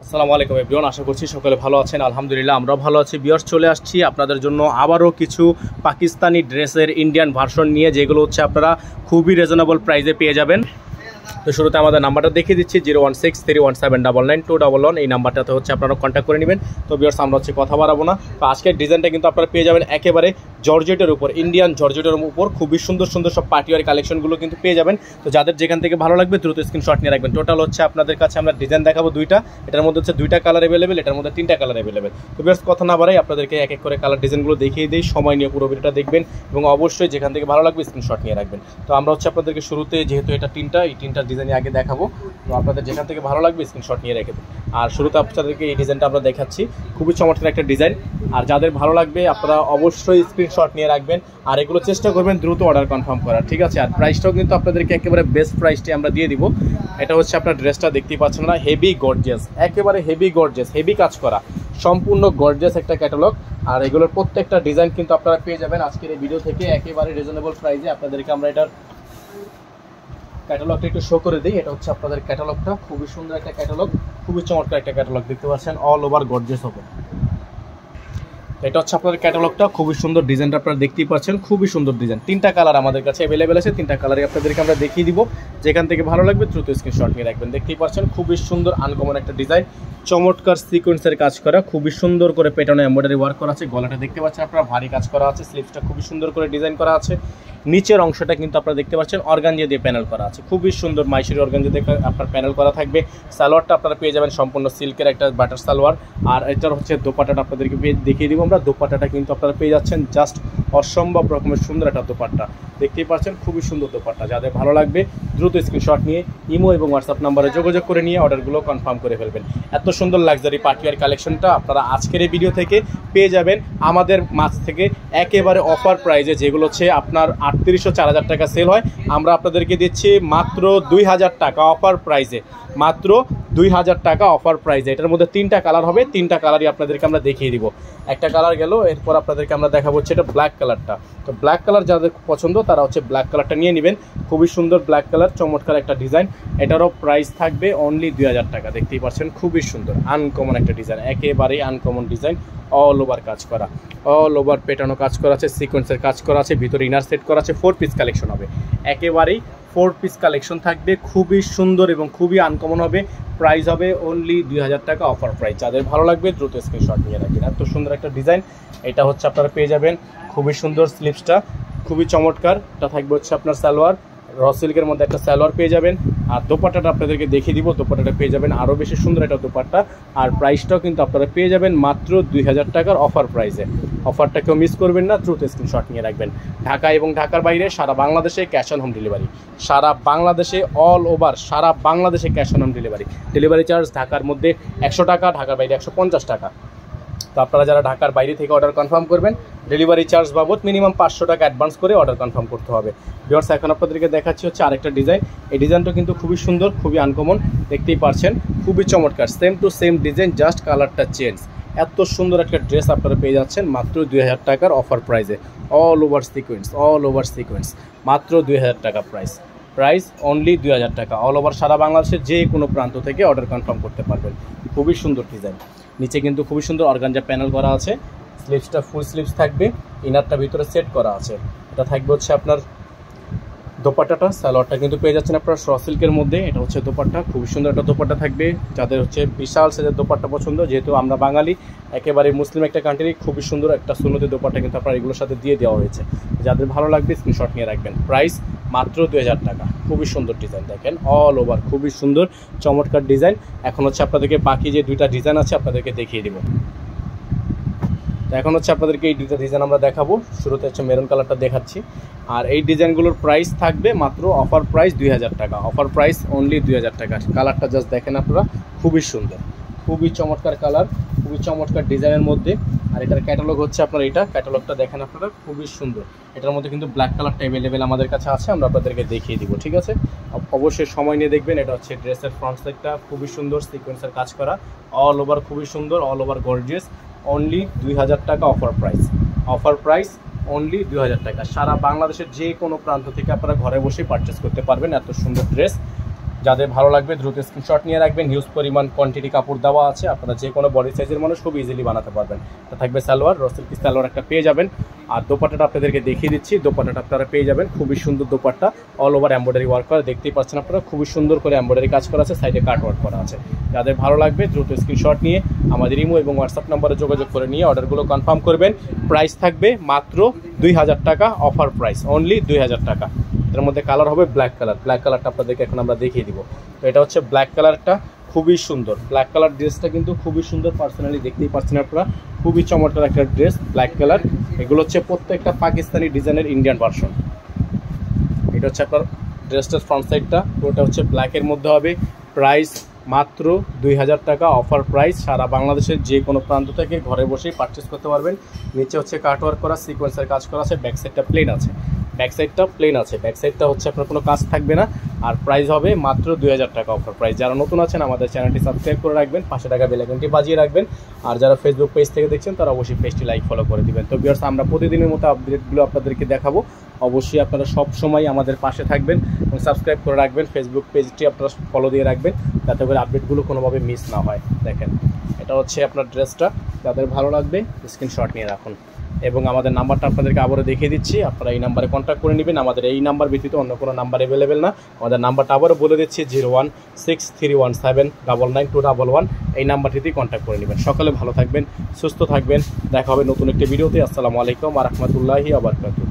আসসালামু আলাইকুম এভরিওয়ান, আশা করছি সকলে ভালো আছেন। আলহামদুলিল্লাহ আমরাও ভালো আছি। ভিউয়ার্স, চলে আসছি আপনাদের জন্য আবারও কিছু পাকিস্তানি ড্রেসের ইন্ডিয়ান ভার্সন নিয়ে, যেগুলো হচ্ছে আপনারা খুবই রিজনেবল প্রাইসে পেয়ে যাবেন। তো শুরুতে আমাদের নাম্বারটা দেখিয়ে দিচ্ছি 01631799211। এই নাম্বারটাতে হচ্ছে আপনারা কন্ট্যাক্ট করে নেবেন। তো ভিউয়ার্স, আমরা হচ্ছে কথা বাড়াবো না। তো আজকের ডিজাইনটা কিন্তু আপনারা পেয়ে যাবেন একেবারে জর্জেটের উপর, ইন্ডিয়ান জর্জেটের উপর খুবই সুন্দর সুন্দর সব পার্টিওয়ার কালেকশনগুলো কিন্তু পেয়ে যাবেন। তো যাদের যেখান থেকে ভালো লাগবে দ্রুত স্ক্রিনশট নিয়ে রাখবেন। টোটাল হচ্ছে আপনাদের কাছে আমরা ডিজাইন দেখাবো দুইটা, এটার মধ্যে হচ্ছে দুইটা কালার অ্যাভেলেবেল, এটার মধ্যে তিনটা কালার অ্যাভেলেবেল। তো ভিউয়ার্স, কথা না বাড়াই আপনাদেরকে এক এক করে কালার ডিজাইনগুলো দেখিয়ে দিই। সময় নিয়ে পুরো ভিডিওটা দেখবেন এবং অবশ্যই যেখান থেকে ভালো লাগবে স্ক্রিনশট নিয়ে রাখবেন। তো আমরা হচ্ছে আপনাদেরকে শুরুতে, যেহেতু এটা এই তিনটা ডিজাইন আগে দেখাবো, তো আপনাদের যেখান থেকে ভালো লাগবে স্ক্রিনশট নিয়ে রেখে দেন। আর শুরুতে আপনাদেরকে এই ডিজাইনটা আমরা দেখাচ্ছি, খুবই চমৎকার একটা ডিজাইন। আর যাদের ভালো লাগবে আপনারা অবশ্যই স্ক্রিনশট নিয়ে রাখবেন, আর এগুলো চেষ্টা করবেন দ্রুত অর্ডার কনফার্ম করার, ঠিক আছে? আর প্রাইসটাও কিন্তু আপনাদেরকে একেবারে বেস্ট প্রাইসটি আমরা দিয়ে দিব। এটা হচ্ছে আপনার ড্রেসটা দেখতেই পাচ্ছেন না, হেভি গর্জিয়াস, একেবারে হেভি গর্জিয়াস, হেভি কাজ করা, সম্পূর্ণ গর্জিয়াস একটা ক্যাটালগ। আর এগুলোর প্রত্যেকটা ডিজাইন কিন্তু আপনারা পেয়ে যাবেন আজকের এই ভিডিও থেকে একেবারে রিজনেবল প্রাইসে। আপনাদেরকে আমরা এটার ক্যাটালগটা একটু শো করে দিই। এটা হচ্ছে আপনাদের ক্যাটালগটা, খুবই সুন্দর একটা ক্যাটালগ, খুবই চমৎকার একটা ক্যাটালগ, দেখতে পাচ্ছেন অল ওভার গর্জিয়াস হবে। এটা হচ্ছে আপনাদের ক্যাটালগটা, খুবই সুন্দর ডিজাইনটা আপনারা দেখতেই পাচ্ছেন, খুবই সুন্দর ডিজাইন। তিনটা কালার আমাদের কাছে অ্যাভেলেবেল আছে, তিনটা কালারই আপনাদেরকে আমরা দেখিয়ে দিব। যেখান থেকে ভালো লাগবে দ্রুত স্ক্রিনশট নিয়ে রাখবেন। দেখতেই পাচ্ছেন খুবই সুন্দর আনকমন একটা ডিজাইন, চমৎকার সিকোয়েন্সের কাজ করা, খুবই সুন্দর করে পেটানো এমব্রয়ডারি ওয়ার্ক করা আছে। গলাটা দেখতে পাচ্ছেন আপনারা ভারী কাজ করা আছে, স্লিভসটা খুবই সুন্দর করে ডিজাইন করা আছে। নিচের অংশটা কিন্তু আপনারা দেখতে পাচ্ছেন অর্গানজা দিয়ে প্যানেল করা আছে, খুবই সুন্দর মাইশরি অর্গানজা দিয়ে আপনার প্যানেল করা থাকবে। সালোয়ারটা আপনারা পেয়ে যাবেন সম্পূর্ণ সিল্কের একটা বাটার সালোয়ার। আর এটার হচ্ছে দোপাট্টাটা আপনাদেরকে দেখিয়ে দিব আমরা। দোপাট্টাটা কিন্তু আপনারা পেয়ে যাচ্ছেন জাস্ট অসম্ভব রকমের সুন্দর একটা দোপাট্টা, দেখতেই পাচ্ছেন খুবই সুন্দর দোপাট্টা। যাদের ভালো লাগবে দ্রুত স্ক্রিনশট নিয়ে ইমো এবং হোয়াটসঅ্যাপ নাম্বারে যোগাযোগ করে নিয়ে অর্ডারগুলো কনফার্ম করে ফেলবেন। এত সুন্দর লাক্সারি পার্টিওয়ার কালেকশনটা আপনারা আজকের এই ভিডিও থেকে পেয়ে যাবেন আমাদের মাছ থেকে একেবারে অফার প্রাইজে, যেগুলো হচ্ছে আপনার 3800-4000 টাকা সেল হয়, আমরা আপনাদেরকে দিচ্ছি মাত্র 2000 টাকা অফার প্রাইজে, মাত্র 2000 টাকা অফার প্রাইজে। এটার মধ্যে তিনটা কালার হবে, তিনটা কালারই আপনাদেরকে আমরা দেখিয়ে দিব। একটা কালার গেল, এরপর আপনাদেরকে আমরা দেখাবো হচ্ছে এটা ব্ল্যাক কালারটা। তো ব্ল্যাক কালার যাদের পছন্দ তারা হচ্ছে ব্ল্যাক কালারটা নিয়ে নেবেন, খুবই সুন্দর ব্ল্যাক কালার, চমৎকার একটা ডিজাইন। এটারও প্রাইস থাকবে অনলি 2000 টাকা। দেখতেই পাচ্ছেন খুবই সুন্দর আনকমন একটা ডিজাইন, একেবারেই আনকমন ডিজাইন, অল ওভার কাজ করা, অল ওভার পেটানো কাজ করা আছে, সিকোয়েন্সের কাজ করা আছে, ভিতরে ইনার সেট করা আছে। 4 পিস কালেকশন হবে, একেবারেই 4 পিস কালেকশন থাকবে, খুবই সুন্দর এবং খুবই আনকমন হবে। প্রাইস হবে অনলি 2000 টাকা অফার প্রাইস। যাদের ভালো লাগবে দ্রুত স্ক্রিনশট নিয়ে রাখবেন। এত সুন্দর একটা ডিজাইন, এটা হচ্ছে আপনারা পেয়ে যাবেন, খুবই সুন্দর স্লিভসটা, খুবই চমৎকার। এটা থাকবে হচ্ছে আপনার সালোয়ার, র সিল্কের মধ্যে একটা সালোয়ার পেয়ে যাবেন। আর দোপাট্টাটা আপনাদেরকে দেখিয়ে দিব, দোপাট্টাটা পেয়ে যাবেন আরও বেশি সুন্দর একটা দোপাট্টা। আর প্রাইসটাও কিন্তু আপনারা পেয়ে যাবেন মাত্র 2000 টাকার অফার প্রাইসে। অফারটা কেউ মিস করবেন না, দ্রুত স্ক্রিনশট নিয়ে রাখবেন। ঢাকা এবং ঢাকার বাইরে সারা বাংলাদেশে ক্যাশ অন হোম ডেলিভারি, সারা বাংলাদেশে অল ওভার সারা বাংলাদেশে cash on home delivery. Delivery charge ঢাকার মধ্যে 100 টাকা, ঢাকার বাইরে 150 টাকা। তো আপনারা যারা ঢাকার বাইরে থেকে অর্ডার কনফার্ম করবেন, ডেলিভারি চার্জ বাবদ মিনিমাম 500 টাকা অ্যাডভান্স করে অর্ডার কনফার্ম করতে হবে। ভিউয়ার্স, এখন আপনাদেরকে দেখাচ্ছি হচ্ছে আরেকটা ডিজাইন। এই ডিজাইনটা কিন্তু খুবই সুন্দর, খুবই আনকমন, দেখতেই পাচ্ছেন খুবই চমৎকার, same to same design, just কালারটা চেঞ্জ। এত সুন্দর একটা ড্রেস আপনারা পেয়ে যাচ্ছেন মাত্র 2000 টাকার অফার প্রাইসে, all over sequence, all over sequence, মাত্র 2000 টাকা প্রাইস। প্রাইস অনলি 2000 টাকা। অল ওভার সারা বাংলাদেশের যে কোনো প্রান্ত থেকে অর্ডার কনফার্ম করতে পারবেন। খুবই সুন্দর ডিজাইন, নিচে কিন্তু খুবই সুন্দর অর্গানজা প্যানেল করা আছে, স্লিভসটা ফুল স্লিভস থাকবে, ইনারটা ভিতরে সেট করা আছে। এটা থাকবে হচ্ছে আপনার দোপাট্টাটা, সালোয়ারটা কিন্তু পেয়ে যাচ্ছেন আপনার র সিল্কের মধ্যে। এটা হচ্ছে দোপাট্টা, খুবই সুন্দর একটা দোপাট্টা থাকবে। যাদের হচ্ছে বিশাল সাইজের দোপাট্টা পছন্দ, যেহেতু আমরা বাঙালি, একেবারে মুসলিম একটা কান্ট্রি, খুবই সুন্দর একটা সুন্নতি দোপাট্টা কিন্তু আপনার এগুলোর সাথে দিয়ে দেওয়া হয়েছে। যাদের ভালো লাগবে স্ক্রিনশট নিয়ে রাখবেন। প্রাইস মাত্র 2000 টাকা। খুবই সুন্দর ডিজাইন, দেখেন অল ওভার খুবই সুন্দর চমৎকার ডিজাইন। এখন হচ্ছে আপনাদেরকে বাকি যে দুইটা ডিজাইন আছে আপনাদেরকে দেখিয়ে দিব। তো এখন হচ্ছে আপনাদেরকে এই দুইটা ডিজাইন আমরা দেখাবো। শুরুতে হচ্ছে মেরুন কালারটা দেখাচ্ছি। আর এই ডিজাইনগুলোর প্রাইস থাকবে মাত্র অফার প্রাইস 2000 টাকা, অফার প্রাইস অনলি 2000 টাকা। কালারটা জাস্ট দেখেন আপনারা, খুবই সুন্দর, খুবই চমৎকার কালার, খুবই চমৎকার ডিজাইনের মধ্যে। আর এটার ক্যাটালগ হচ্ছে আপনার, এটা ক্যাটালগটা দেখেন আপনারা, খুবই সুন্দর। এটার মধ্যে কিন্তু ব্ল্যাক কালারটা অ্যাভেলেবেল আমাদের কাছে আছে, আমরা আপনাদেরকে দেখিয়ে দিব, ঠিক আছে? অবশ্যই সময় নিয়ে দেখবেন। এটা হচ্ছে ড্রেসের ফ্রন্ট সাইডটা, খুবই সুন্দর সিকোয়েন্সের কাজ করা, অল ওভার খুবই সুন্দর, অল ওভার গর্জিয়াস। অনলি 2000 টাকা offer price, offer price only 2000 টাকা। সারা বাংলাদেশের যে কোনো প্রান্ত থেকে আপনারা ঘরে বসে পারচেস করতে পারবেন এত সুন্দর ড্রেস। যাদের ভালো লাগবে দ্রুত স্ক্রিনশট নিয়ে রাখবেন। হিউজ পরিমাণ কোয়ান্টিটি কাপড় দেওয়া আছে, আপনারা যে কোনো বডি সাইজের মানুষ খুব ইজিলি বানাতে পারবেন। এটা থাকবে সালোয়ার, র সিল্কি সালোয়ার একটা পেয়ে যাবেন। আর দোপাট্টাটা আপনাদেরকে দেখিয়ে দিচ্ছি, দোপাট্টাটা আপনারা পেয়ে যাবেন খুবই সুন্দর dupatta, all over embroidery work করা, দেখতেই পাচ্ছেন আপনারা খুবই সুন্দর করে এমব্রয়ডারি কাজ করা আছে, সাইডে কাট ওয়ার্ক করা আছে। যাদের ভালো লাগবে দ্রুত স্ক্রিনশট নিয়ে আমাদের ইমো এবং হোয়াটসঅ্যাপ নাম্বারে যোগাযোগ করে নিয়ে অর্ডারগুলো কনফার্ম করবেন। প্রাইস থাকবে মাত্র 2000 টাকা, অফার প্রাইস অনলি 2000 টাকা। এর মধ্যে কালার হবে ব্ল্যাক কালার, ব্ল্যাক কালারটা আপনাদেরকে এখন আমরা দেখিয়ে দিব। তো এটা হচ্ছে ব্ল্যাক কালারটা, খুবই সুন্দর ব্ল্যাক কালার ড্রেসটা কিন্তু খুবই সুন্দর, পার্সোনালি দেখতেই পাচ্ছেন আপনারা, খুবই চমৎকার একটা ড্রেস ব্ল্যাক কালার। এগুলো হচ্ছে প্রত্যেকটা পাকিস্তানি ডিজাইনের ইন্ডিয়ান ভার্সন। এটা হচ্ছে আপনার ড্রেসটার ফ্রন্ট সাইডটা, ওটা হচ্ছে ব্ল্যাকের মধ্যে হবে। প্রাইস মাত্র 2000 টাকা, অফার প্রাইস। সারা বাংলাদেশের যে কোনো প্রান্ত থেকে ঘরে বসেই পারচেস করতে পারবেন। নিচে হচ্ছে কাটওয়ার্ক করা, সিকোয়েন্সের কাজ করা আছে, ব্যাক সাইডটা প্লেন আছে, ব্যাক সাইডটা হচ্ছে আপনার কোনো কাজ থাকবে না। আর প্রাইস হবে মাত্র 2000 টাকা, অফার প্রাইস। যারা নতুন আছেন আমাদের চ্যানেলটি সাবস্ক্রাইব করে রাখবেন, 500 টাকা বেল আইকনটি বাজিয়ে রাখবেন। আর যারা ফেসবুক পেজ থেকে দেখছেন তারা অবশ্যই পেজটি লাইক ফলো করে দিবেন। তো ভিউয়ার্স, আমরা প্রতিদিনের মতো আপডেটগুলো আপনাদেরকে দেখাবো, অবশ্যই আপনারা সব সময় আমাদের পাশে থাকবেন এবং সাবস্ক্রাইব করে রাখবেন। ফেসবুক পেজটি আপনারা ফলো দিয়ে রাখবেন যাতে করে আপডেটগুলো কোনোভাবে মিস না হয়। দেখেন এটা হচ্ছে আপনার ড্রেসটা, যাদের ভালো লাগবে স্ক্রিনশট নিয়ে রাখুন। এবং আমাদের নাম্বারটা আপনাদেরকে আবারও দেখিয়ে দিচ্ছি, আপনারা এই নাম্বারে কন্ট্যাক্ট করে নেবেন। আমাদের এই নাম্বার ব্যতীত অন্য কোনো নাম্বার অ্যাভেলেবেল না। আমাদের নাম্বারটা আবারও বলে দিচ্ছি, 0163179921। এই নাম্বারটিতেই কন্ট্যাক্ট করে নেবেন। সকালে ভালো থাকবেন, সুস্থ থাকবেন, দেখা হবে নতুন একটি ভিডিওতে। আসসালামু আলাইকুম ওয়া রাহমাতুল্লাহি ওয়া বারাকাতুহু।